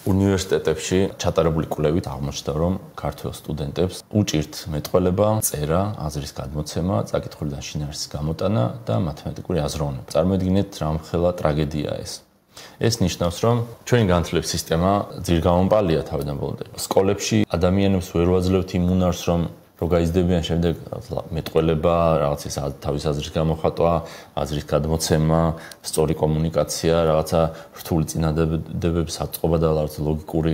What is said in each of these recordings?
უნივერსიტეტებში ჩატარებული კვლევით აღმოჩნდა, რომ ქართველ სტუდენტებს უჭირთ მეტყველება, წერა, აზრის გადმოცემა, წაკითხულიდან შინაარსის გამოტანა და მათემატიკური აზროვნება. წარმოიდგინეთ, რამხელა ტრაგედია ეს. ეს ნიშნავს, რომ ჩვენი განათლების სისტემა ძირგამომპალია თავიდან ბოლომდე. სკოლებში ადამიანებს ვერ ვაძლევთ იმ უნარს, რომ გაიზრდებიან შემდეგ მეტყველება, რაღაც ის თავის აზრის გამოხატვა, აზრის გადმოცემა, სწორი კომუნიკაცია, რაღაცა რთული წინადადებების აწყობა და რაღაც ლოგიკური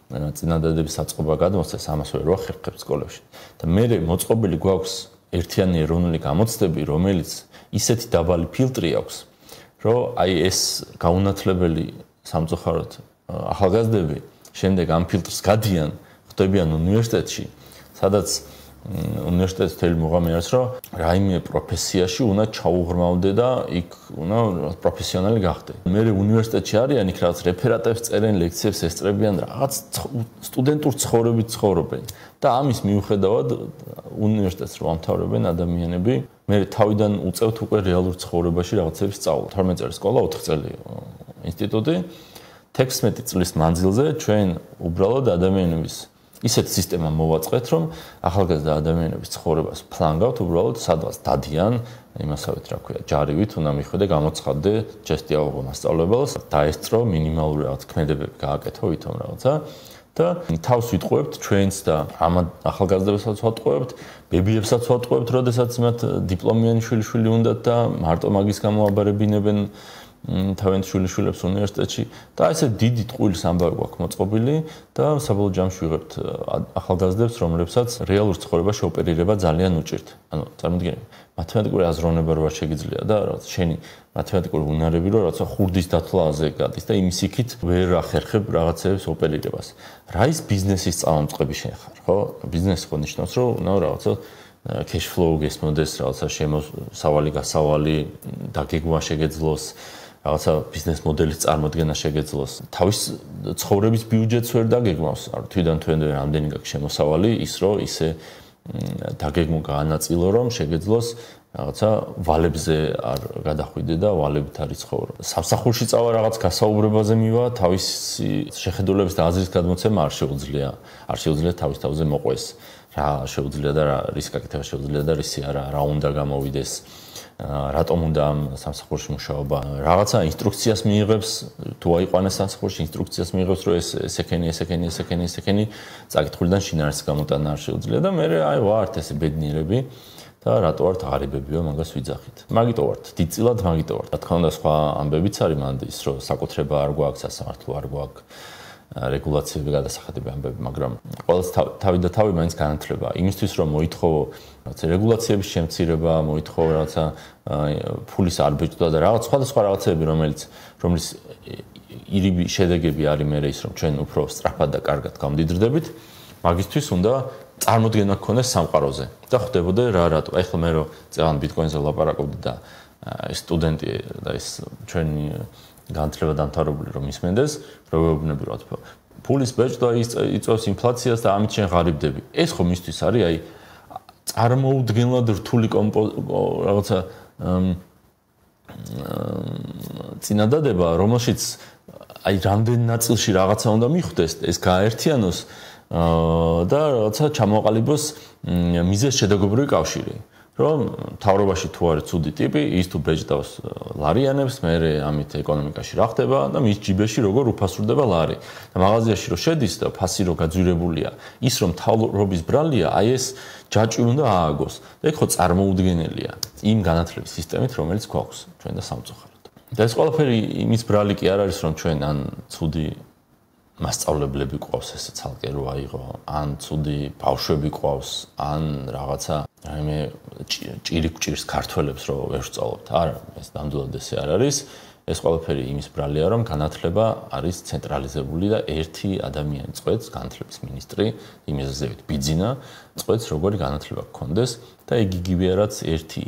წინადადებების აწყობა გადმოსცეს, ამას ვერ ვახერხებთ სკოლებში. და მე მოწყობილი გვაქვს ერთიანი ეროვნული გამოცდები, რომელიც ისეთი დაბალი ფილტრი აქვს, რომ აი ეს გაუნათლებელი სამწუხაროდ ახალგაზრდები შემდეგ ამ ფილტრს გადიან, ხვდებიან უნივერსიტეტში, სადაც უნივერსიტეტის მთელი მუღამი არის, რომ რაიმე პროფესიაში უნდა ჩაუღრმავდე და იქ უნდა პროფესიონალი გახდე. მე უნივერსიტეტში არიან, იქ რაღაც რეფერატებს წერენ, ლექციებს ესწრებიან, რაღაც სტუდენტურ ცხოვრებით ცხოვრობენ. და ამის მიუხედავად უნივერსიტეტს რომ ამთავრებენ ადამიანები, მე თავიდან უწევთ უკვე რეალურ ცხოვრებაში რაღაცებს სწავლა. 12 წელი სკოლა, 4 წელი ინსტიტუტი. 16 წლის მანძილზე ჩვენ უბრალოდ ადამიანების ისეთ სისტემა მოვაწყეთ, რომ ახალგაზრდა ადამიანების ცხოვრებას ფლანგავთ, უბრალოდ სადღაც დადიან, იმასავით რა ქვია, ჯარივით უნდა მიხვიდე, გამოცხადდე, ჩესტიაუღო მასწავლებელს, დაესწრო მინიმალური რაღაც ქმედებები გააკეთო ვითომ რაღაცა და თავს ვიტყუებთ ჩვენს და ამ ახალგაზრდებსაც ვატყუებთ, ბებიებსაც ვატყუებთ, როდესაც მათ დიპლომიანი შვილიშვილი უნდათ და მარტო მაგის გამოაბარებინებენ თავიანთ შვილიშვილებს უნივერსიტეტში და ესე დიდი ტყუილის ამბავი გვაქვს მოწყობილი და საბოლოო ჯამში ვიღებთ ახალგაზრდებს, რომლებსაც რეალურ ცხოვრებაში ოპერირება ძალიან უჭირთ. ანუ წარმოიდგინე, მათემატიკური აზროვნება რო არ შეგიძლია და რაღაც შენი მათემატიკური უნარები რო რაღაცა ხურდის დათვლაზე გადის და იმის იქით ვერ ახერხებ რაღაცებს ოპერირებას. რა ის ბიზნესის წამომწყები შენ ხარ, ხო? ბიზნესი ხო ნიშნავს, რომ უნდა რაღაცა cash flow გესმოდეს, რაღაცა შემოსავალი, გასავალი, დაგეგმვა შეგეძლოს, რაღაცა ბიზნეს მოდელის წარმოდგენა შეგეძლოს. თავის ცხოვრების ბიუჯეტს ვერ დაგეგმავს. თვიდან თვენდე რამდენი გაქვს შემოსავალი, ის რომ ისე დაგეგმო გაანაწილო, რომ შეგეძლოს რაღაცა ვალებზე არ გადახვიდე და ვალებით არ იცხოვრო. სამსახურში წავა რაღაც გასაუბრებაზე მივა, თავისი შეხედულების და აზრის გადმოცემა არ შეუძლია. არ შეუძლია თავის თავზე მოყვეს. რა შეუძლია და რის გაკეთება შეუძლია და რისი არა, რა უნდა გამოვიდეს. რატომ უნდა ამ სამსახურში მუშაობა? რაღაცა ინსტრუქციას მიიღებს, თუ აიყვანეს სამსახურში ინსტრუქციას მიიღებს, რომ ესეკენი, წაკითხულიდან შინაარსის გამოტანა არ შეუძლია და მე აი ვართ ესე ბედნიერები და რატო ვართ ღარიბებიო, მაგას ვიძახით. მაგიტო ვართ, დიდწილად მაგიტო ვართ. რა თქმა უნდა, სხვა ამბებიც არის მანდ ის, რომ საკუთრება არ გვაქვს, სასამართლო არ გვაქვს. რეგულაციები გადასახადები ამბები, მაგრამ ყველას თავი და თავი მაინც განათლება. იმისთვის რომ მოითხოვო რაღაცა რეგულაციების შემცირება, მოითხოვო რაღაცა ფულის არბიტრაჟი და რაღაც სხვადასხვა რაღაცები, რომლის ირიბი შედეგები არის მე ის, რომ ჩვენ უფრო სწრაფად და კარგად გავმდიდრდებით, მაგისთვის უნდა წარმოდგენა გქონდეს სამყაროზე და ხვდებოდე რა რატო. ახლა მე რომ წელან ბიტკოინზე ლაპარაკობდი და სტუდენტი და ის ჩვენი განათლება დამთავრებული რომ ისმენდეს, რომ ვეუბნები რა თქმა უნდა. ფულის ბეჭდვა იწვევს ინფლაციას და ამით შენ ღარიბდები. ეს ხო მისთვის არის აი წარმოუდგენლად რთული რაღაცა წინადადება, რომელშიც აი რამდენ ნაწილში რაღაცა უნდა მიხვდეს, ეს გააერთიანოს და რაღაცა ჩამოყალიბოს მიზეზ შედეგობრივი კავშირი. რომ თავრობაში თუ არის ცუდი ტიპი, ის თუ ბეჭდავს ლარიანებს, მე ამით ეკონომიკაში რა ხდება და მის ჯიბეში როგორ უფასურდება ლარი. და მაღაზიაში რო შედის და ფასი რო გაძვირებულია, ის რომ თავრობის ბრალია, აი ეს ჯაჭვი უნდა ააგოს. და ეგ ხო წარმოუდგენელია იმ განათლების სისტემით, რომელიც გვაქვს ჩვენ და სამწუხაროდ. და ეს ყველაფერი იმის ბრალი კი არ არის, რომ ჩვენ ან ცუდი მასწავლებლები ყავს ესე ცალკე რო აიღო, ან ცუდი ბავშვები ყავს, ან რაღაცა რაიმე ჭირი გვჭირს ქართველებს რო ვერ ვსწავლობთ. არა, ეს ნამდვილად ესე არ არის. ეს ყველაფერი იმის ბრალია, რომ განათლება არის ცენტრალიზებული და ერთი ადამიანი წყვეტს, განათლების მინისტრი, იმიზეზებით ბიძინა, წყვეტს როგორი განათლება გქონდეს და ეგ იგივეა რაც ერთი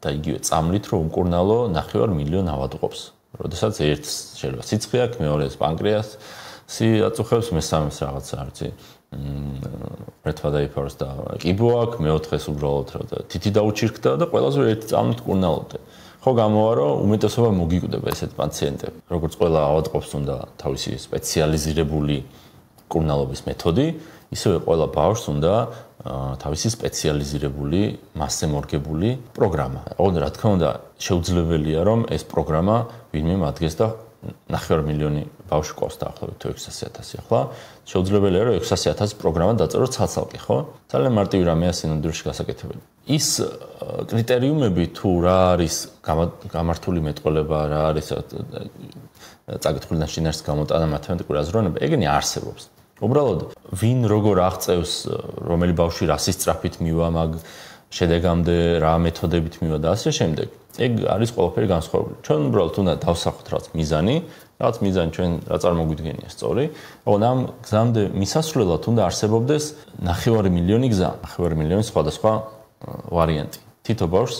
და იგივე წამლით რო უმკურნალო 9 მილიონ ავადმყოფს. როდესაც ერთს შეიძლება სიცხე აქვს, მეორეს პანკრეასი აწუხებს, მესამეს რაღაცა არ ვიცი. რეთვა დაიფაროს და კიბო აქვს, მეოთხეს უბრალოდ თითი დაუჩირქდა და ყველაზე ერთი წამლით კურნალობდე. ხო გამოვა რომ უმეტესობა მოგიკვდება ესეთ პაციენტები. როგორც ყველა ავადმყოფს უნდა თავისი სპეციალიზირებული მკურნალობის მეთოდი, ისევე ყველა ბავშვს უნდა თავისი სპეციალიზირებული მასწემორგებული პროგრამა. ოღონდ რა თქმა უნდა, შეუძლებელია რომ ეს პროგრამა ვინმე მადგეს და 9 მილიონი ბავშვი ყავს დაახლოებით 600,000 ახლა. შეუძლებელია რომ 600,000 პროგრამა დაწეროს ცალ-ცალკე, ხო? ძალიან მარტივი რამეა სინამდვილეში გასაკეთებელი. ის კრიტერიუმები თუ რა არის გამართული მეტყველება, რა არის წაკითხულიდან შინაარსის გამოტანა, მათემატიკური აზროვნება, ეგენი არსებობს. უბრალოდ ვინ როგორ აღწევს, რომელი ბავშვი რასის სწრაფით მივა მაგ შედეგამდე, რა მეთოდებით მივა და ასე შემდეგ. ეგ არის ყველაფერი განსხვავებული. ჩვენ უბრალოდ უნდა დავსახოთ რაღაც მიზანი, ჩვენ რა წარმოგვიდგენია სწორი. ოღონდ ამ გზამდე მისასვლელად უნდა არსებობდეს 9 მილიონი გზა, 9 მილიონი სხვადასხვა ვარიანტი. თითო ბავშვს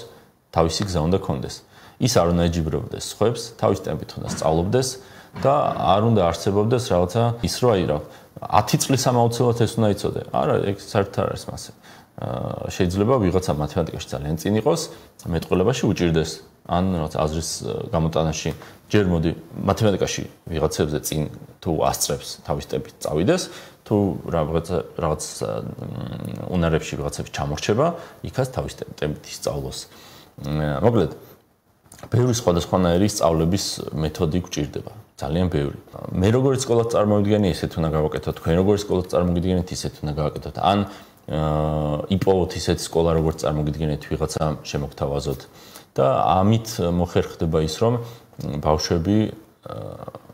თავისი გზა უნდა ქონდეს. ის არ უნდა ეჯიბრებოდეს სხვებს, თავის ტემპით უნდა სწავლობდეს და არ უნდა არსებობდეს რაღაცა ის რომ აი რა 10 წლის ამაუცილებლად ეს უნდა იცოდე. არა, ეგ საერთოდ არ არის მასე. შეიძლება ვიღაცა მათემატიკაში ძალიან წინ იყოს, მეტყველებაში უჭირდეს. ან რაღაც აზრის გამოტანაში ჯერ მოდი მათემატიკაში ვიღაცებზე წინ თუ ასწრებს თავის ტემპით წავიდეს, თუ რაღაც უნარებში ვიღაცებს ჩამორჩება, იქაც თავის ტემპით ისწავლოს. მოკლედ, ბევრი სხვადასხვანაირი სწავლების მეთოდი გვჭირდება. ძალიან ბევრი. მე როგორი სკოლა წარმოვიდგენი, ესეთ უნდა გავაკეთოთ, თქვენ როგორი სკოლა წარმოგიდგენთ, ისეთ უნდა გავაკეთოთ. ან იპოვოთ ისეთი სკოლა, როგორც წარმოგიდგენთ, ვიღაცა შემოგთავაზოთ. და ამით მოხერხდება ის, რომ ბავშვები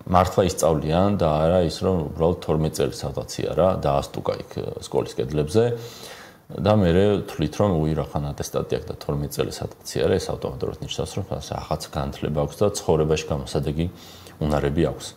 მართლა ისწავლიან და არა ის, რომ უბრალოდ 12 წელი სადღაცია რა, დაასტუკა იქ სკოლის კედლებზე და მე თვლით, რომ უირახან ატესტატი აქვს და 12 წელი სადღაცია რა, ეს ავტომატურად ნიშნავს, რომ რაღაცა განათლება აქვს და ცხოვრებაში გამოსადეგი უნარები აქვს.